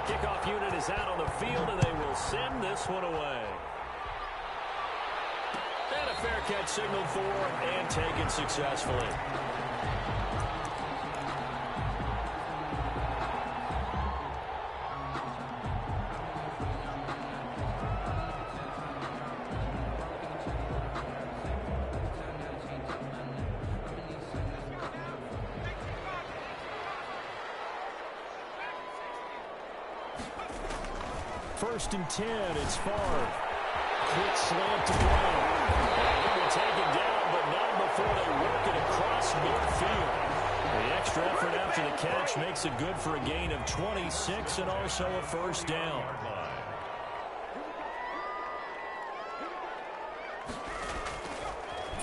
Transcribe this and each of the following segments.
The kickoff unit is out on the field, and they will send this one away. And a fair catch signaled for and taken successfully. First and 10, it's Favre. Quick slant to Brown. He will take it down, but not before they work it across midfield. The extra effort after the catch makes it good for a gain of 26 and also a first down.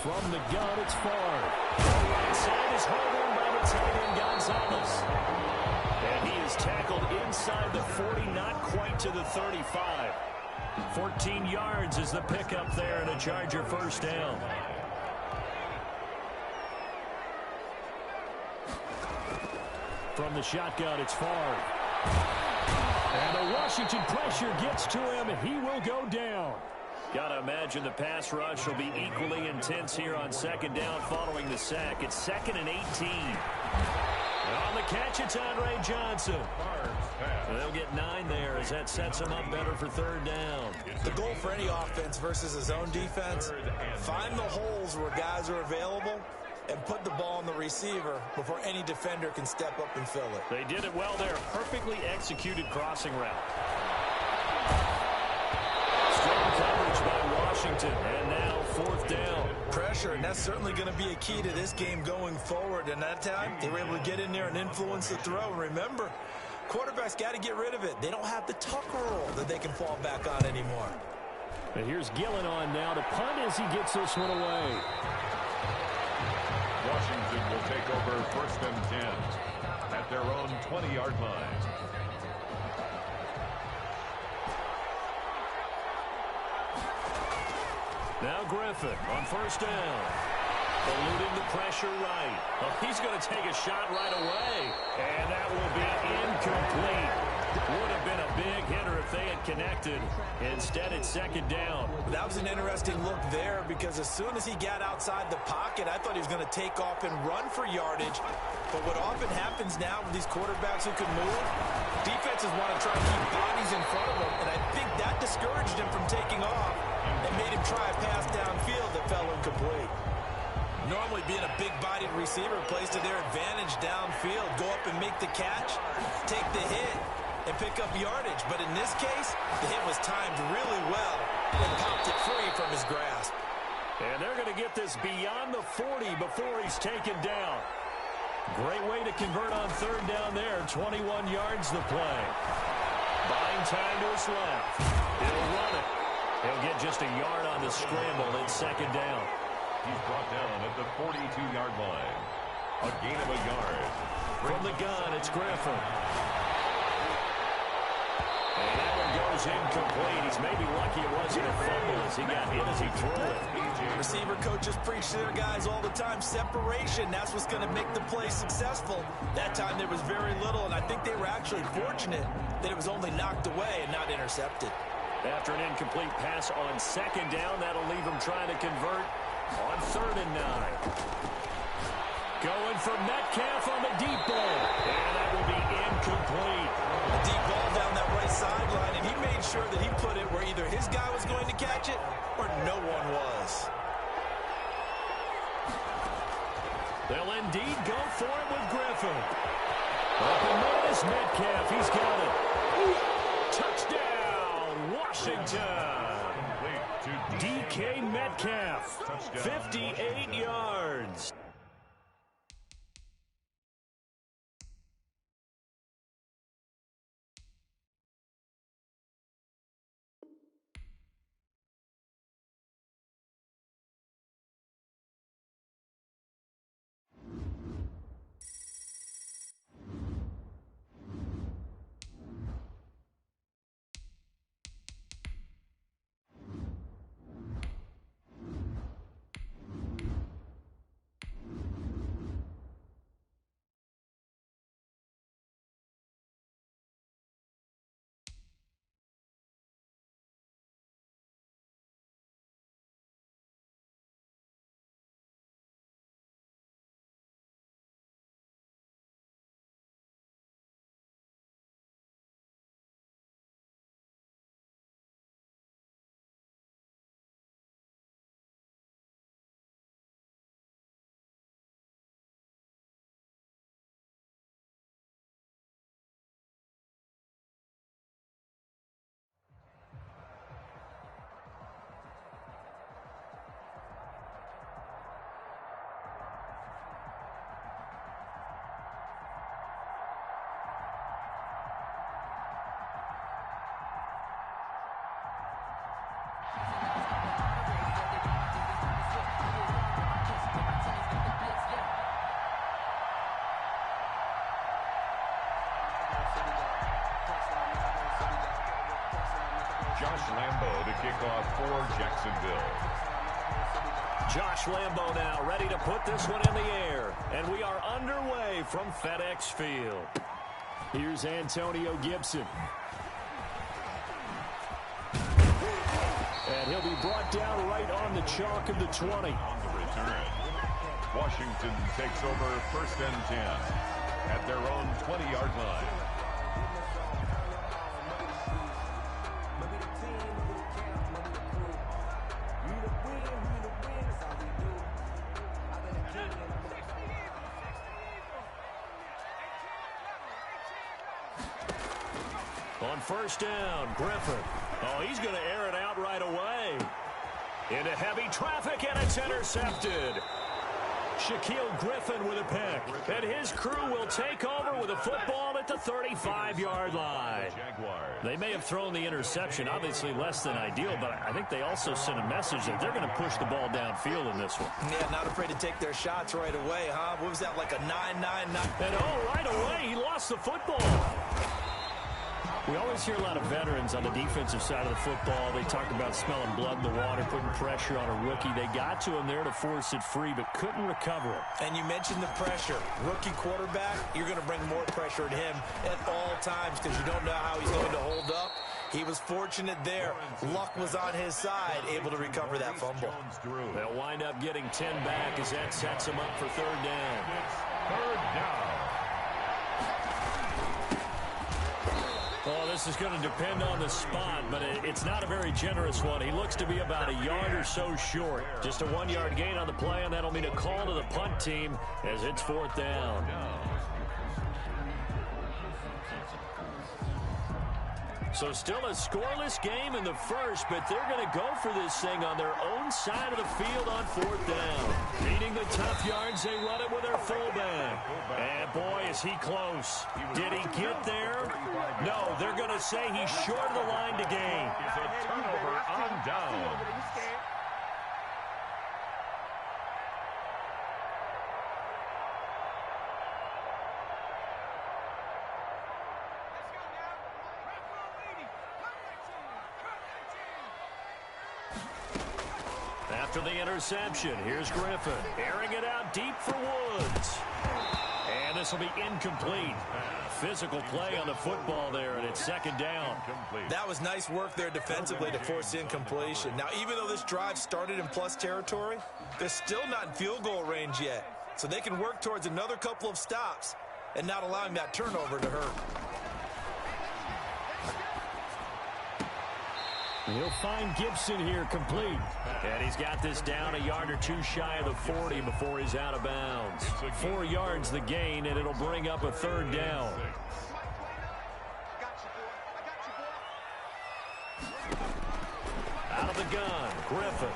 From the gun, it's Favre. The right side is held in by the tight end Gonzalez. And he is tackled inside the 40, not quite to the 35. 14 yards is the pickup there, and a Charger first down. From the shotgun, it's Favre. And the Washington pressure gets to him, and he will go down. Got to imagine the pass rush will be equally intense here on second down following the sack. It's 2nd and 18. On the catch, it's Andre Johnson. They'll get 9 there as that sets them up better for third down. The goal for any offense versus a zone defense, find the holes where guys are available and put the ball on the receiver before any defender can step up and fill it. They did it well there. Perfectly executed crossing route. Strong coverage by Washington, and now fourth down. Pressure, and that's certainly going to be a key to this game going forward. And that time, they were able to get in there and influence the throw. And remember, quarterbacks got to get rid of it. They don't have the Tucker rule that they can fall back on anymore. And here's Gillen on now to punt as he gets this one away. Washington will take over first and 10 at their own 20-yard line. Now Griffin on first down. Eluding the pressure right. Oh, he's going to take a shot right away. And that will be incomplete. Would have been a big hitter if they had connected. Instead, it's second down. That was an interesting look there because as soon as he got outside the pocket, I thought he was going to take off and run for yardage. But what often happens now with these quarterbacks who can move, defenses want to try to keep bodies in front of them. And I think that discouraged him from taking off and made him try a pass downfield that fell incomplete. Normally being a big-bodied receiver plays to their advantage downfield. Go up and make the catch, take the hit, and pick up yardage. But in this case, the hit was timed really well and popped it free from his grasp. And they're going to get this beyond the 40 before he's taken down. Great way to convert on third down there. 21 yards the play. Buying time to his left. He'll run it. He'll get just a yard on the scramble in second down. He's brought down at the 42-yard line. A gain of a yard. From the gun, it's Griffin. And that one goes incomplete. He's maybe lucky it wasn't a fumble as he got hit as he threw it. Receiver coaches preach to their guys all the time. Separation, that's what's going to make the play successful. That time there was very little, and I think they were actually fortunate that it was only knocked away and not intercepted. After an incomplete pass on second down, that'll leave him trying to convert on 3rd and 9. Going for Metcalf on the deep ball. And that will be incomplete. A deep ball down that right sideline, and he made sure that he put it where either his guy was going to catch it or no one was. They'll indeed go for it with Griffin. Up and in is Metcalf. He's got it. Touchdown, Washington. DK Metcalf, 58 yards. Josh Lambo to kick off for Jacksonville. Josh Lambo now ready to put this one in the air. And we are underway from FedEx Field. Here's Antonio Gibson. And he'll be brought down right on the chalk of the 20. On the return, Washington takes over 1st and 10 at their own 20-yard line. On 1st down, Griffin. Oh, he's going to air it out right away. Into heavy traffic, and it's intercepted. Shaquill Griffin with a pick. And his crew will take over with a football at the 35-yard line. They may have thrown the interception, obviously less than ideal, but I think they also sent a message that they're going to push the ball downfield in this one. Yeah, not afraid to take their shots right away, huh? What was that, like a 9-9-9? And right away, he lost the football. We always hear a lot of veterans on the defensive side of the football. They talk about smelling blood in the water, putting pressure on a rookie. They got to him there to force it free, but couldn't recover it. And you mentioned the pressure. Rookie quarterback, you're going to bring more pressure at him at all times because you don't know how he's going to hold up. He was fortunate there. Luck was on his side, able to recover that fumble. They'll wind up getting 10 back as that sets him up for 3rd down. Third down. Oh, this is going to depend on the spot, but it's not a very generous one. He looks to be about a yard or so short. Just a 1-yard gain on the play, and that'll mean a call to the punt team as it's 4th down. So still a scoreless game in the first, but they're going to go for this thing on their own side of the field on 4th down. Needing the tough yards, they run it with their fullback. And boy, is he close. Did he get there? No, they're going to say he's short of the line to gain. It's a turnover on down. After the interception, here's Griffin, airing it out deep for Woods. And this will be incomplete. Physical play on the football there, and it's 2nd down. That was nice work there defensively to force incompletion. Now, even though this drive started in plus territory, they're still not in field goal range yet. So they can work towards another couple of stops and not allowing that turnover to hurt. He'll find Gibson here complete. And he's got this down a yard or two shy of the 40 before he's out of bounds. 4 yards the gain, and it'll bring up a 3rd down. Out of the gun, Griffin.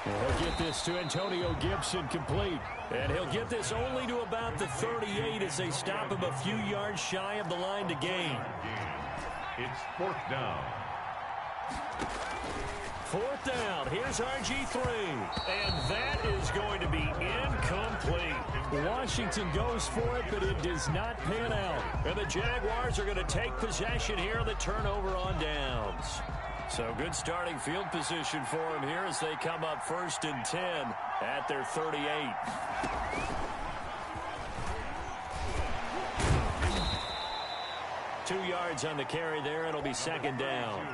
He'll get this to Antonio Gibson complete. And he'll get this only to about the 38 as they stop him a few yards shy of the line to gain. It's 4th down. 4th down. Here's RG3. And that is going to be incomplete. Washington goes for it, but it does not pan out. And the Jaguars are going to take possession here on the turnover on downs. So good starting field position for them here as they come up 1st and 10 at their 38. Two yards on the carry there. It'll be 2nd down.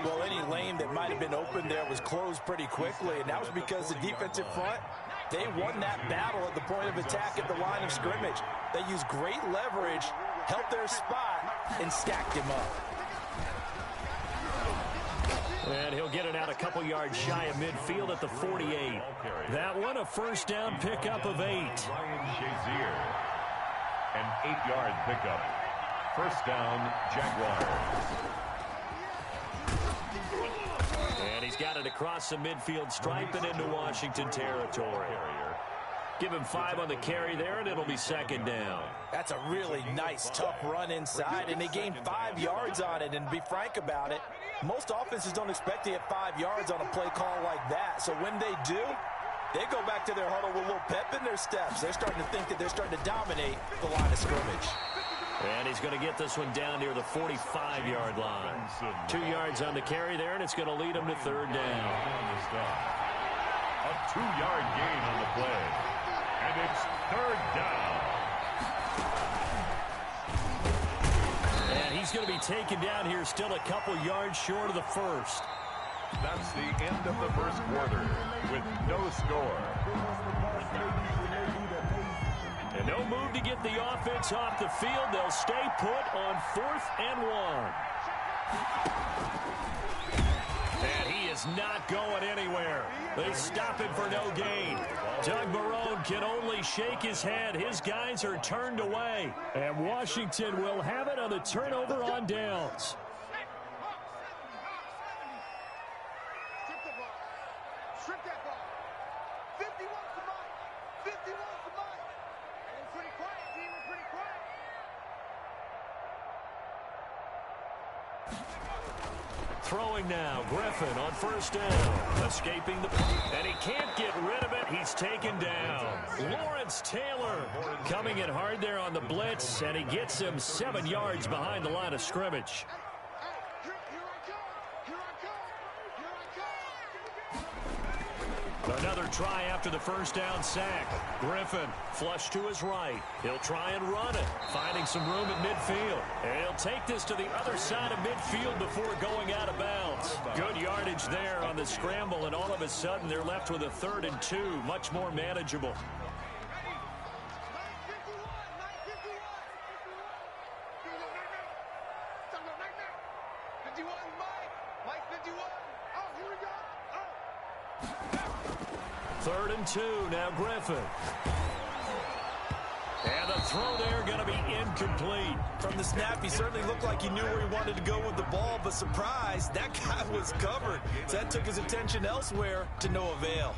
Well, any lane that might have been open there was closed pretty quickly, and that was because the defensive front, they won that battle at the point of attack at the line of scrimmage. They used great leverage, held their spot, and stacked him up. And he'll get it out a couple yards shy of midfield at the 48. That one, a 1st down pickup of 8. Ryan Shazier, an 8-yard pickup. 1st down, Jaguars. And he's got it across the midfield stripe and into Washington territory. Give him 5 on the carry there, and it'll be 2nd down. That's a really nice, tough run inside, and they gained 5 yards on it. And to be frank about it, most offenses don't expect to get 5 yards on a play call like that. So when they do, they go back to their huddle with a little pep in their steps. They're starting to think that they're starting to dominate the line of scrimmage. And he's going to get this one down near the 45-yard line. 2 yards on the carry there, and it's going to lead him to third down. A 2-yard gain on the play. And it's third down. And he's going to be taken down here still a couple yards short of the first. That's the end of the first quarter with no score. And no move to get the offense off the field. They'll stay put on 4th and 1. And he is not going anywhere. They stop him for no gain. Doug Marrone can only shake his head. His guys are turned away. And Washington will have it on the turnover on downs. Strip that ball. 51 for Mike. 51 for Mike. And it's pretty quiet, team. We're pretty quiet. Throwing now, Griffin on first down. Escaping the... And he can't get rid of it. He's taken down. Lawrence Taylor coming in hard there on the blitz, and he gets him 7 yards behind the line of scrimmage. Another try after the first down sack. Griffin flush to his right. He'll try and run it, finding some room at midfield. And he'll take this to the other side of midfield before going out of bounds. Good yardage there on the scramble, and all of a sudden they're left with a 3rd and 2, much more manageable. Third and 2, now Griffin. And the throw there going to be incomplete. From the snap, he certainly looked like he knew where he wanted to go with the ball, but surprise, that guy was covered. So that took his attention elsewhere to no avail.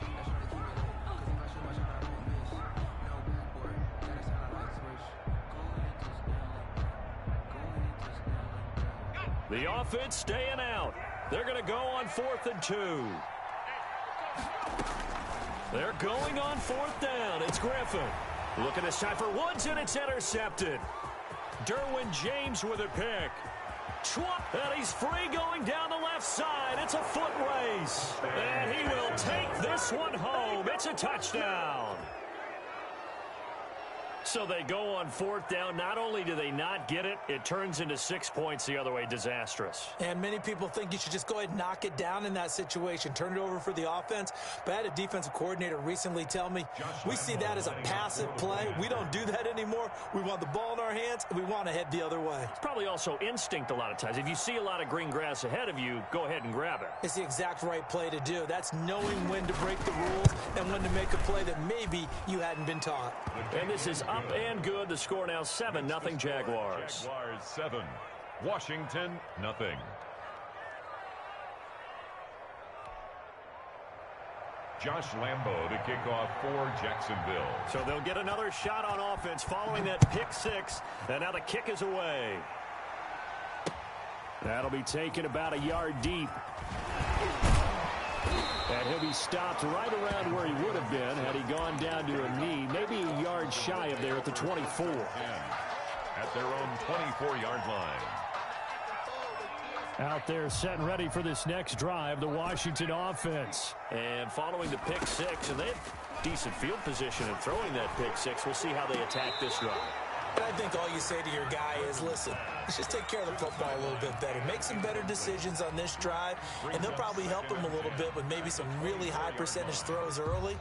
The offense staying out. They're going to go on 4th and 2. They're going on 4th down. It's Griffin. Look at this time for Woods, and it's intercepted. Derwin James with a pick. Schwab, and he's free going down the left side. It's a foot race. And he will take this one home. It's a touchdown. So they go on 4th down. Not only do they not get it, it turns into 6 points the other way. Disastrous. And many people think you should just go ahead and knock it down in that situation. Turn it over for the offense. But I had a defensive coordinator recently tell me, we see that as a passive play. We don't do that anymore. We want the ball in our hands, and we want to head the other way. It's probably also instinct a lot of times. If you see a lot of green grass ahead of you, go ahead and grab it. It's the exact right play to do. That's knowing when to break the rules and when to make a play that maybe you hadn't been taught. And this is up and good. The score now 7-0 Jaguars. Jaguars 7, Washington 0. Josh Lambo to kick off for Jacksonville. So they'll get another shot on offense following that pick 6. And now the kick is away. That'll be taken about a yard deep. And he'll be stopped right around where he would have been had he gone down to a knee, maybe a yard shy of there at the 24. At their own 24-yard line. Out there set and ready for this next drive, the Washington offense. And following the pick 6, and they have decent field position in throwing that pick 6. We'll see how they attack this drive. I think all you say to your guy is, listen, let's just take care of the football a little bit better. Make some better decisions on this drive, and they'll probably help him a little bit with maybe some really high percentage throws early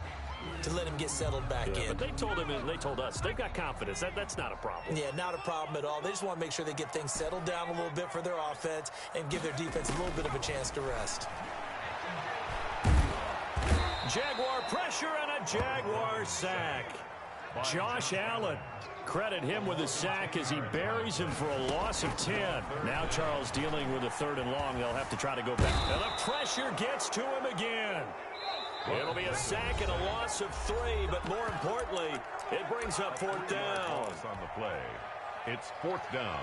to let him get settled back in. But they told him and they told us they've got confidence. That's not a problem. Yeah, not a problem at all. They just want to make sure they get things settled down a little bit for their offense and give their defense a little bit of a chance to rest. Jaguar pressure and a Jaguar sack. Josh Allen. Credit him with a sack as he buries him for a loss of 10. Now Charles dealing with a 3rd and long. They'll have to try to go back. And the pressure gets to him again. It'll be a sack and a loss of 3, but more importantly, it brings up 4th down. On the play, it's 4th down.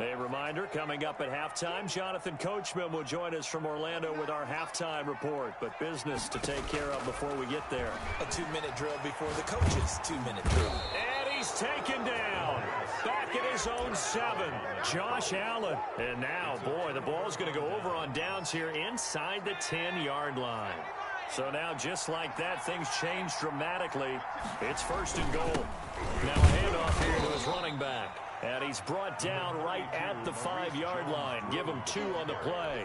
A reminder, coming up at halftime, Jonathan Coachman will join us from Orlando with our halftime report. But business to take care of before we get there. A 2-minute drill before the coach's 2-minute drill. And he's taken down. Back at his own 7. Josh Allen. And now, boy, the ball's going to go over on downs here inside the 10-yard line. So now, just like that, things change dramatically. It's 1st and goal. Now a handoff here to his running back. And he's brought down right at the 5-yard line. Give him 2 on the play.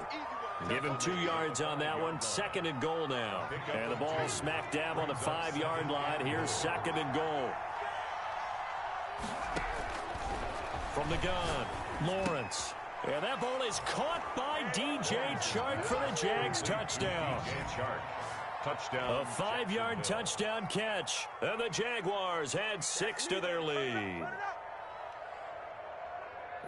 Give him 2 yards on that one. 2nd and goal now. And the ball smack dab on the 5-yard line. Here's 2nd and goal. From the gun, Lawrence. And that ball is caught by DJ Chark for the Jags touchdown. Touchdown. A 5-yard touchdown catch. And the Jaguars add 6 to their lead.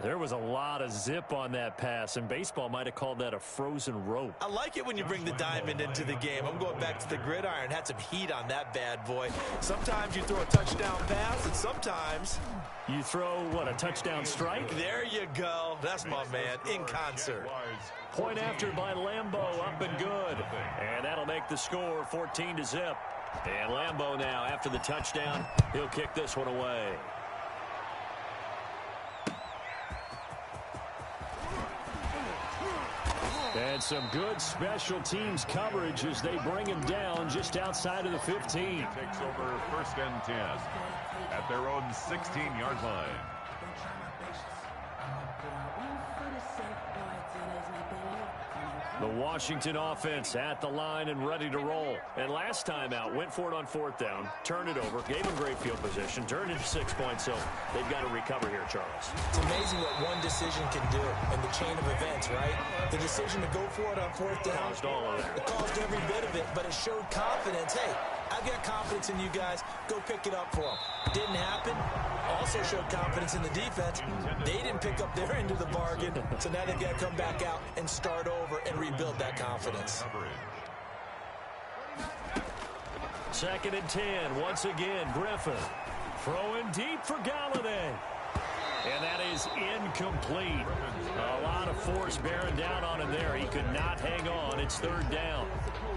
There was a lot of zip on that pass, and baseball might have called that a frozen rope. I like it when you bring the diamond into the game. I'm going back to the gridiron. Had some heat on that bad boy. Sometimes you throw a touchdown pass, and sometimes you throw, what, a touchdown strike? There you go. That's my man, in concert. Point after by Lambeau, up and good. And that'll make the score 14-0. And Lambeau now, after the touchdown, he'll kick this one away. And some good special teams coverage as they bring him down just outside of the 15. Takes over 1st and 10 at their own 16-yard line. The Washington offense at the line and ready to roll. And last time out, went for it on 4th down, turned it over, gave him great field position, turned it to 6 points, so they've got to recover here, Charles. It's amazing what one decision can do in the chain of events, right? The decision to go for it on 4th down. Caused all of that. It caused every bit of it, but it showed confidence. Hey, I've got confidence in you guys. Go pick it up for them. Didn't happen. Also showed confidence in the defense. They didn't pick up their end of the bargain, so now they've got to come back out and start over and rebuild that confidence. 2nd and 10. Once again, Griffin throwing deep for Galladay. And that is incomplete. A lot of force bearing down on him there. He could not hang on. It's 3rd down.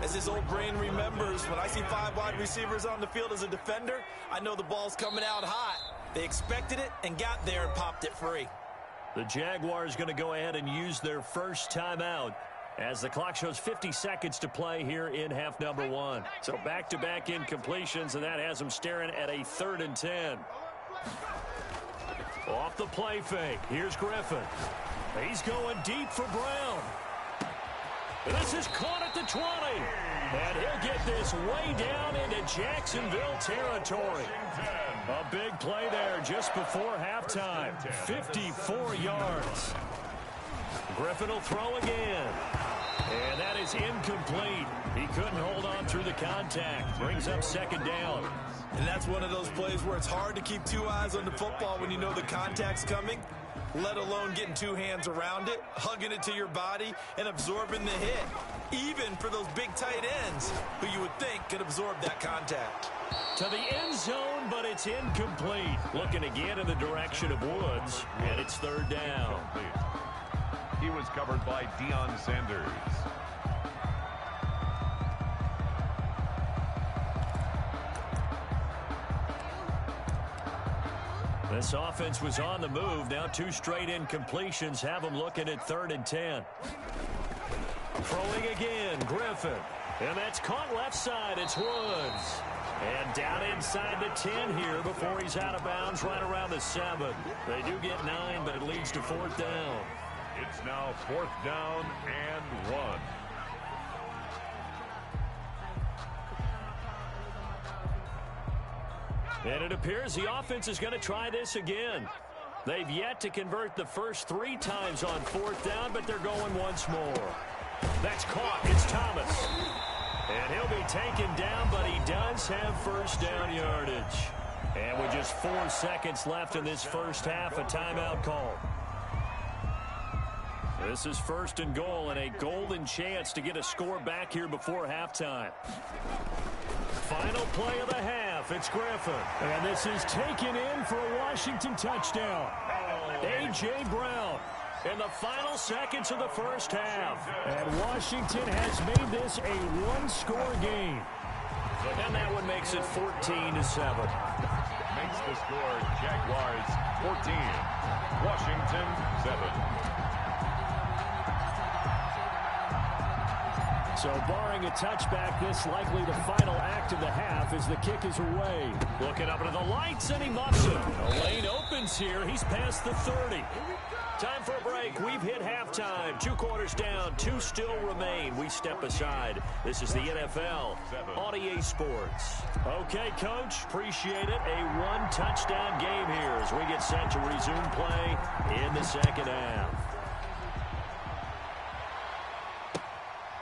As his old brain remembers, when I see 5 wide receivers on the field as a defender, I know the ball's coming out hot. They expected it and got there and popped it free. The Jaguars going to go ahead and use their first timeout as the clock shows 50 seconds to play here in half number 1. So back-to-back incompletions, and that has them staring at a 3rd and 10. Off the play fake. Here's Griffin. He's going deep for Brown. This is caught at the 20. And he'll get this way down into Jacksonville territory. A big play there just before halftime. 54 yards. Griffin will throw again. And that is incomplete. He couldn't hold on through the contact. Brings up 2nd down. And that's one of those plays where it's hard to keep 2 eyes on the football when you know the contact's coming, let alone getting 2 hands around it, hugging it to your body, and absorbing the hit. Even for those big tight ends who you would think could absorb that contact. To the end zone, but it's incomplete. Looking again in the direction of Woods, and it's 3rd down. He was covered by Deion Sanders. This offense was on the move. Now 2 straight incompletions have them looking at 3rd and 10. Throwing again, Griffin. And that's caught left side. It's Woods. And down inside the 10 here before he's out of bounds right around the 7. They do get 9, but it leads to 4th down. It's now 4th down and 1. And it appears the offense is going to try this again. They've yet to convert the first 3 times on 4th down, but they're going once more. That's caught. It's Thomas. And he'll be taken down, but he does have 1st down yardage. And with just 4 seconds left in this first half, a timeout call. This is 1st and goal and a golden chance to get a score back here before halftime. Final play of the half. It's Griffin. And this is taken in for a Washington touchdown. A.J. Brown. in the final seconds of the first half. And Washington has made this a one-score game. And that one makes it 14-7. Makes the score Jaguars 14, Washington 7. So barring a touchback, this likely the final act of the half as the kick is away. Looking up into the lights, and he muffs it. A lane opens here. He's past the 30. Time for a break. We've hit halftime. 2 quarters down. 2 still remain. We step aside. This is the NFL on EA Sports. Okay, Coach. Appreciate it. A one-touchdown game here as we get set to resume play in the second half.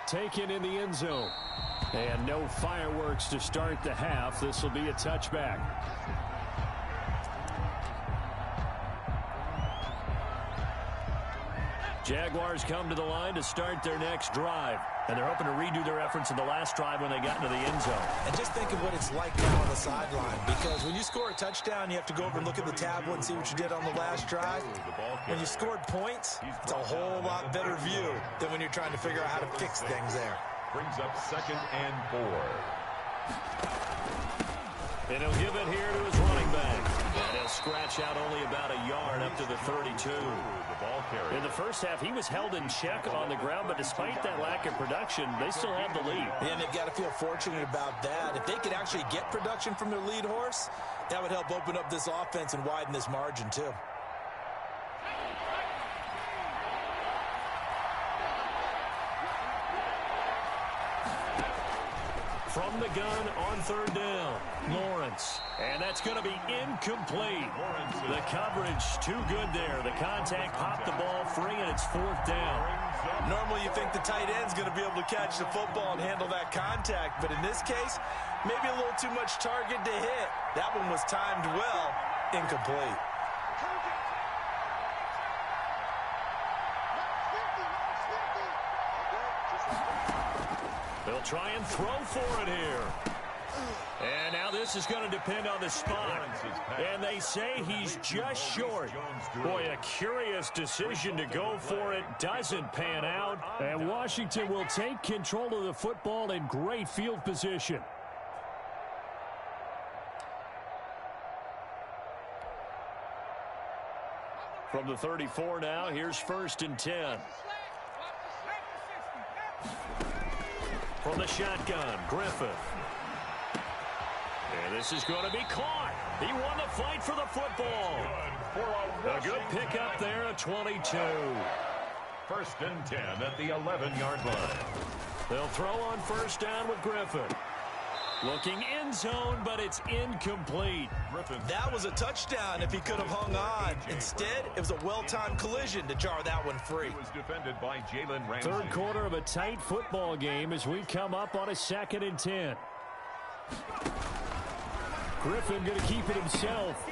Taken in the end zone. And no fireworks to start the half. This will be a touchback. Jaguars come to the line to start their next drive. And they're hoping to redo their efforts in the last drive when they got into the end zone. And just think of what it's like now on the sideline. Because when you score a touchdown, you have to go over and look at the tablet and see what you did on the last drive. When you scored points, it's a whole lot better view than when you're trying to figure out how to fix things there. Brings up 2nd and 4. And he'll give it here to his running back. And he'll scratch out only about a yard up to the 32. In the first half, he was held in check on the ground, but despite that lack of production, they still have the lead. And they've got to feel fortunate about that. If they could actually get production from their lead horse, that would help open up this offense and widen this margin, too. From the gun on 3rd down, Lawrence. And that's going to be incomplete. The coverage too good there. The contact popped the ball free, and it's 4th down. Normally you think the tight end's going to be able to catch the football and handle that contact. But in this case, maybe a little too much target to hit. That one was timed well. Incomplete. They'll try and throw for it here. And now this is going to depend on the spot. And they say he's just short. Boy, a curious decision to go for it. Doesn't pan out. And Washington will take control of the football in great field position. From the 34 now, here's 1st and 10. From the shotgun, Griffith. And this is going to be caught. He won the fight for the football. A good pickup there at 22. 1st and 10 at the 11-yard line. They'll throw on 1st down with Griffith. Looking end zone, but it's incomplete. That was a touchdown if he could have hung on. Instead, it was a well-timed collision to jar that one free. It was defended by Jalen Ramsey. 3rd quarter of a tight football game as we come up on a 2nd and 10. Griffin going to keep it himself.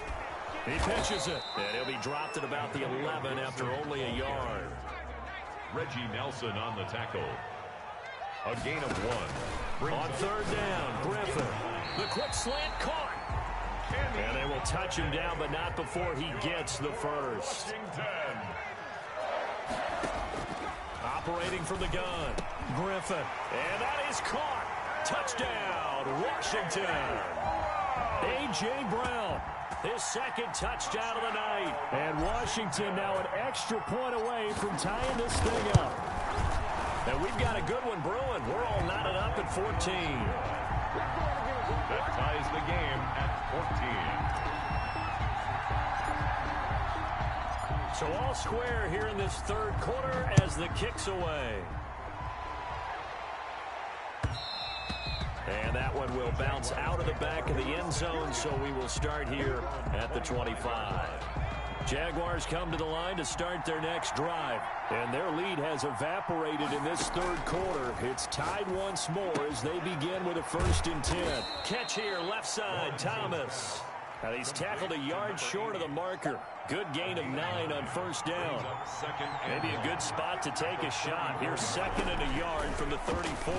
He pitches it. And he'll be dropped at about the 11 after only a yard. Reggie Nelson on the tackle. A gain of 1. On 3rd down, Griffin. The quick slant caught. And they will touch him down, but not before he gets the first. Operating from the gun, Griffin. And that is caught. Touchdown, Washington. A.J. Brown, his 2nd touchdown of the night. And Washington now an extra point away from tying this thing up. And we've got a good one brewing. We're all knotted up at 14. That ties the game at 14. So all square here in this 3rd quarter as the kick's away. And that one will bounce out of the back of the end zone, so we will start here at the 25. Jaguars come to the line to start their next drive. And their lead has evaporated in this 3rd quarter. It's tied once more as they begin with a 1st and 10. Catch here, left side, Thomas. Now he's tackled a yard short of the marker. Good gain of 9 on 1st down. Maybe a good spot to take a shot. Here's 2nd and a yard from the 34.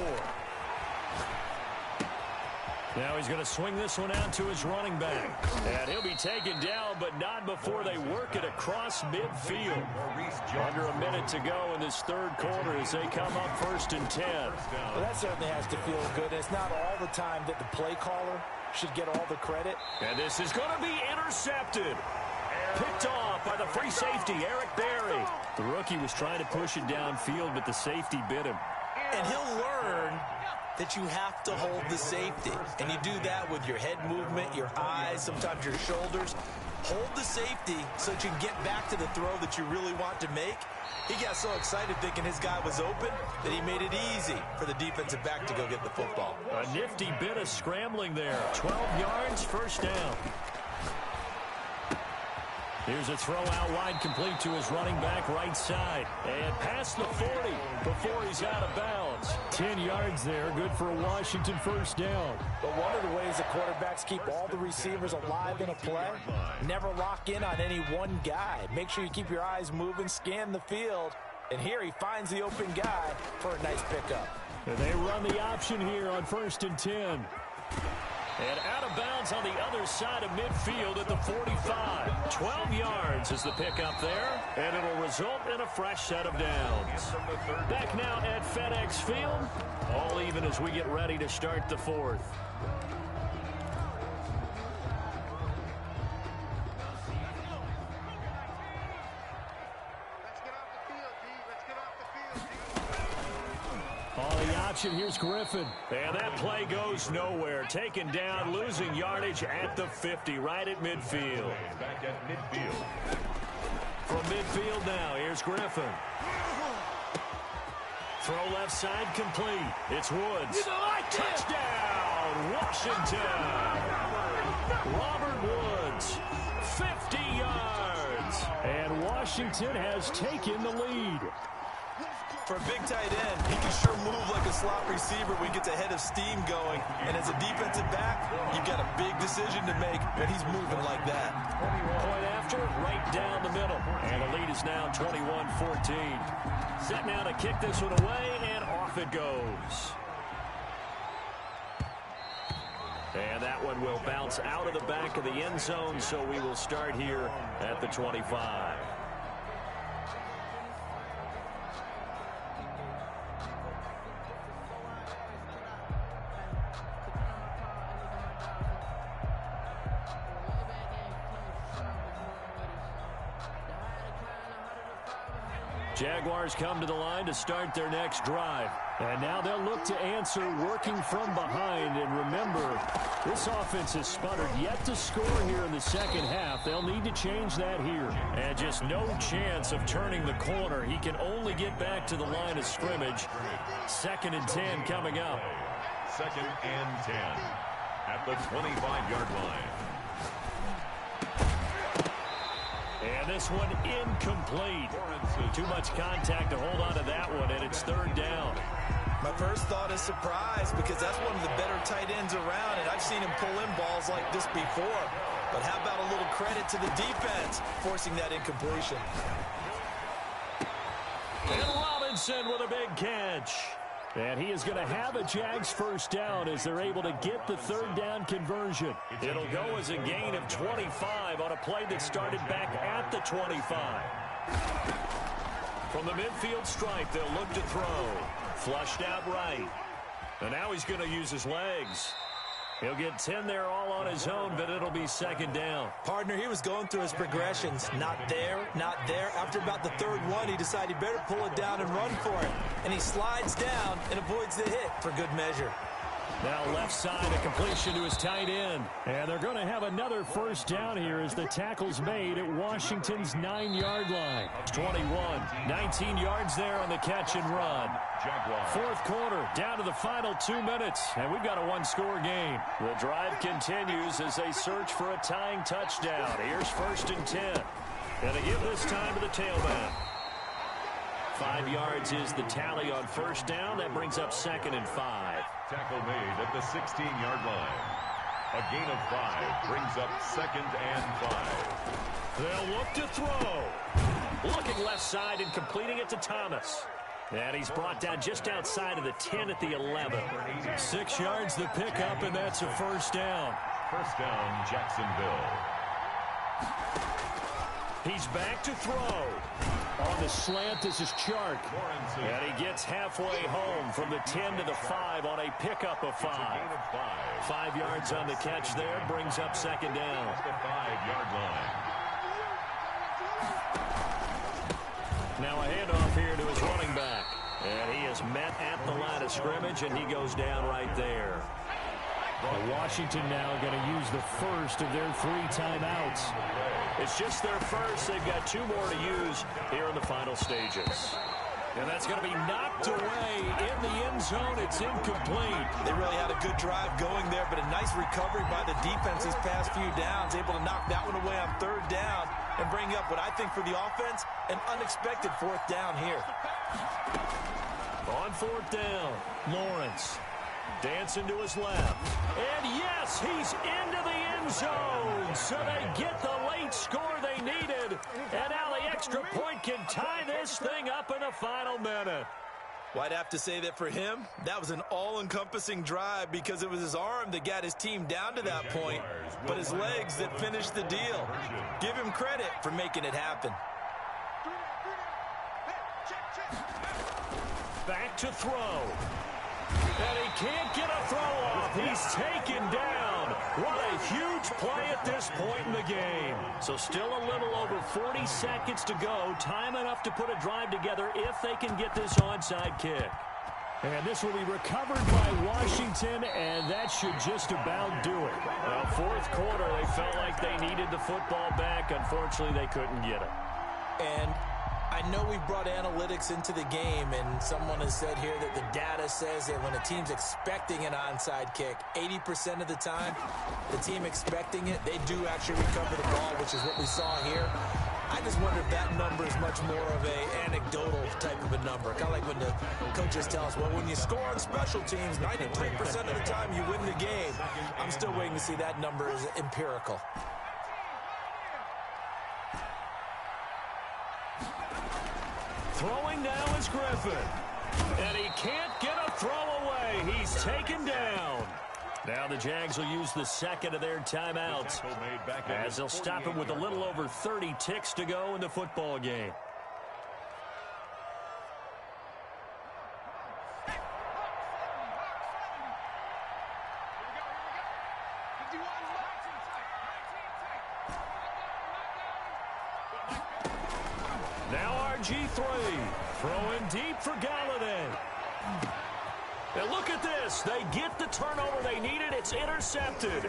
Now he's going to swing this one out to his running back. And he'll be taken down, but not before they work it across midfield. Under a minute to go in this third quarter as they come up 1st and 10. Well, that certainly has to feel good. It's not all the time that the play caller should get all the credit. And this is going to be intercepted. Picked off by the free safety, Eric Berry. The rookie was trying to push it downfield, but the safety bit him. And he'll learn that you have to hold the safety. And you do that with your head movement, your eyes, sometimes your shoulders. Hold the safety so that you can get back to the throw that you really want to make. He got so excited thinking his guy was open that he made it easy for the defensive back to go get the football. A nifty bit of scrambling there. 12 yards, 1st down. Here's a throw out wide, complete to his running back right side. And past the 40 before he's out of bounds. 10 yards there, good for a Washington 1st down. But one of the ways the quarterbacks keep all the receivers alive in a play, never lock in on any one guy. Make sure you keep your eyes moving, scan the field. And here he finds the open guy for a nice pickup. And they run the option here on 1st and 10. And out of bounds on the other side of midfield at the 45. 12 yards is the pickup there, and it'll result in a fresh set of downs. Back now at FedEx Field, all even as we get ready to start the 4th. On the option, here's Griffin. And that play goes nowhere. Taken down, losing yardage at the 50, right at midfield. Back at midfield. From midfield now, here's Griffin. Throw left side complete. It's Woods. Touchdown, Washington. Robert Woods, 50 yards. And Washington has taken the lead. For a big tight end, he can sure move like a slot receiver when he gets a head of steam going. And as a defensive back, you've got a big decision to make when he's moving like that. Point after, right down the middle. And the lead is now 21-14. Set now to kick this one away, and off it goes. And that one will bounce out of the back of the end zone, so we will start here at the 25. Jaguars come to the line to start their next drive. And now they'll look to answer working from behind. And remember, this offense has sputtered yet to score here in the second half. They'll need to change that here. And just no chance of turning the corner. He can only get back to the line of scrimmage. 2nd and 10 coming up. 2nd and 10 at the 25-yard line. And this one incomplete. Too much contact to hold on to that one, and it's 3rd down. My first thought is surprise, because that's one of the better tight ends around, and I've seen him pull in balls like this before. But how about a little credit to the defense forcing that incompletion? And Robinson with a big catch. And he is going to have a Jags 1st down as they're able to get the 3rd down conversion. It'll go as a gain of 25 on a play that started back at the 25. From the midfield stripe, they'll look to throw. Flushed out right. And now he's going to use his legs. He'll get 10 there all on his own, but it'll be 2nd down. Partner, he was going through his progressions. Not there, not there. After about the 3rd one, he decided he better pull it down and run for it. And he slides down and avoids the hit for good measure. Now left side, a completion to his tight end. And they're going to have another 1st down here as the tackle's made at Washington's 9-yard line. 21, 19 yards there on the catch and run. 4th quarter, down to the final 2 minutes, and we've got a 1-score game. The drive continues as they search for a tying touchdown. Here's 1st and 10. And they give this time to the tailback. 5 yards is the tally on 1st down. That brings up 2nd and 5. Tackle made at the 16-yard line. A gain of 5 brings up 2nd and 5. They'll look to throw. Looking left side and completing it to Thomas. And he's brought down just outside of the 10 at the 11. 6 yards the pickup, and that's a first down. First down, Jacksonville. He's back to throw. On the slant, this is Chark. And he gets halfway home from the 10 to the 5 on a pickup of 5. 5 yards on the catch there, brings up second down. The 5-yard line. Now a handoff here to his running back. And he is met at the line of scrimmage, and he goes down right there. Washington now going to use the first of their 3 timeouts. It's just their first. They've got 2 more to use here in the final stages. And that's going to be knocked away in the end zone. It's incomplete. They really had a good drive going there, but a nice recovery by the defense these past few downs, able to knock that one away on 3rd down and bring up what I think for the offense, an unexpected 4th down here. On 4th down, Lawrence dancing to his left. And yes, he's into the end zone. So they get the late score they needed. And now the extra point can tie this thing up in the final minute. Well, I'd have to say that for him, that was an all-encompassing drive because it was his arm that got his team down to that point, but his legs that finished the deal. Give him credit for making it happen. Back to throw. And he can't get a throw off. He's taken down. What a huge play at this point in the game. So still a little over 40 seconds to go. Time enough to put a drive together if they can get this onside kick. And this will be recovered by Washington, and that should just about do it. Well, 4th quarter, they felt like they needed the football back. Unfortunately, they couldn't get it. And I know we've brought analytics into the game, and someone has said here that the data says that when a team's expecting an onside kick, 80% of the time, the team expecting it, they do actually recover the ball, which is what we saw here. I just wonder if that number is much more of an anecdotal type of a number. Kind of like when the coaches tell us, well, when you score on special teams, 93% of the time you win the game. I'm still waiting to see that number is empirical. Throwing now is Griffin. And he can't get a throw away. He's taken down. Now the Jags will use the second of their timeouts as they'll stop him with a little over 30 ticks to go in the football game. Now RG3 throwing deep for Galladay. And look at this. They get the turnover they needed. It's intercepted.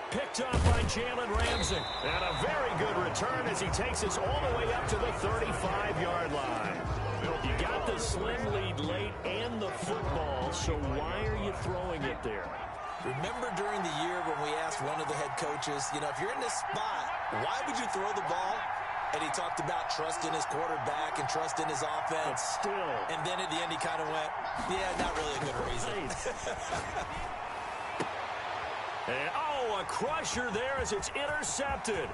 Picked off by Jalen Ramsey. And a very good return as he takes us all the way up to the 35-yard line. You got the slim lead late and the football, so why are you throwing it there? Remember during the year when we asked one of the head coaches, if you're in this spot, why would you throw the ball? And he talked about trust in his quarterback and trust in his offense. But still. And then at the end he kind of went, yeah, not really a good reason. And, a crusher there as it's intercepted.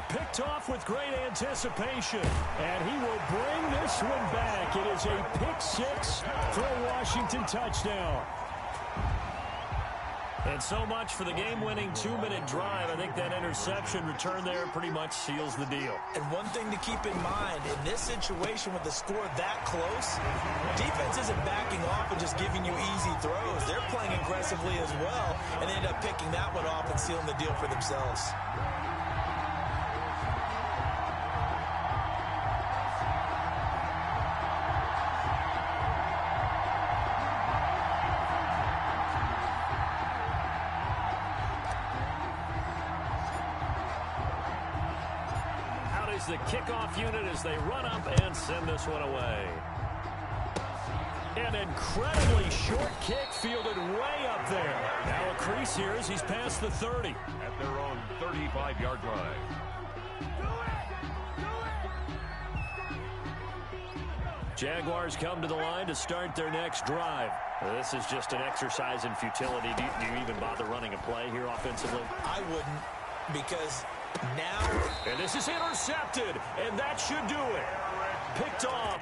Picked off with great anticipation. And he will bring this one back. It is a pick 6 for a Washington touchdown. And so much for the game-winning 2-minute drive. I think that interception return there pretty much seals the deal. And one thing to keep in mind, in this situation with the score that close, defense isn't backing off and just giving you easy throws. They're playing aggressively as well, and they end up picking that one off and sealing the deal for themselves. The kickoff unit as they run up and send this one away. An incredibly short kick fielded way up there. Now a crease here as he's past the 30. At their own 35-yard line. Jaguars come to the line to start their next drive. This is just an exercise in futility. Do you even bother running a play here offensively? I wouldn't, because now... And this is intercepted, and that should do it. Picked off.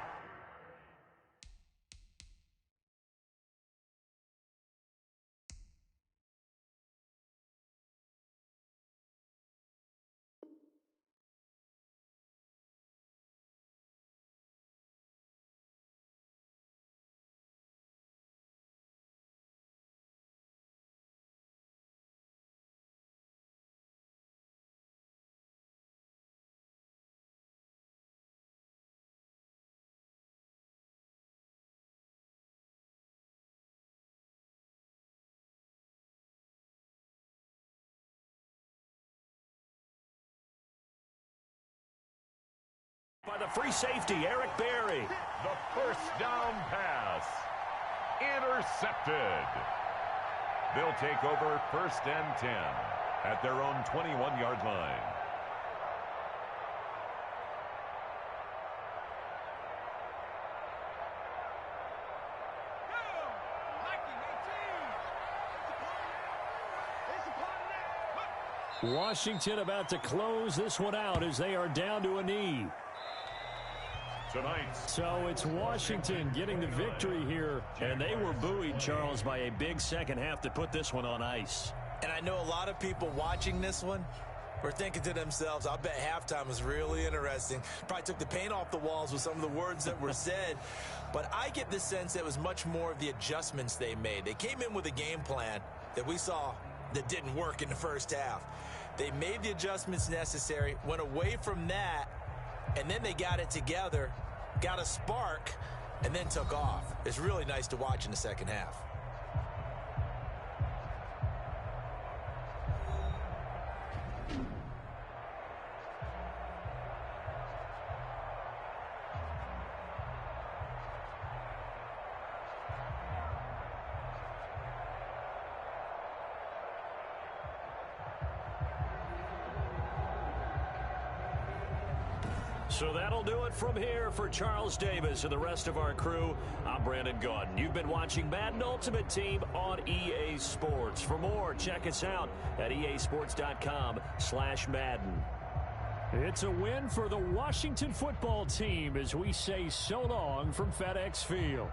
the free safety, Eric Berry. The first down pass. Intercepted. They'll take over 1st and 10 at their own 21-yard line. Washington about to close this one out as they are down to a knee. Tonight. So it's Washington getting the victory here, and they were buoyed, Charles, by a big second half to put this one on ice. And I know a lot of people watching this one were thinking to themselves, I bet halftime was really interesting. Probably took the paint off the walls with some of the words that were said. But I get the sense that it was much more of the adjustments they made. They came in with a game plan that we saw that didn't work in the first half. They made the adjustments necessary, went away from that, and then they got it together, got a spark, and then took off. It's really nice to watch in the second half. So that'll do it from here for Charles Davis and the rest of our crew. I'm Brandon Gaudin. You've been watching Madden Ultimate Team on EA Sports. For more, check us out at easports.com/Madden. It's a win for the Washington football team as we say so long from FedEx Field.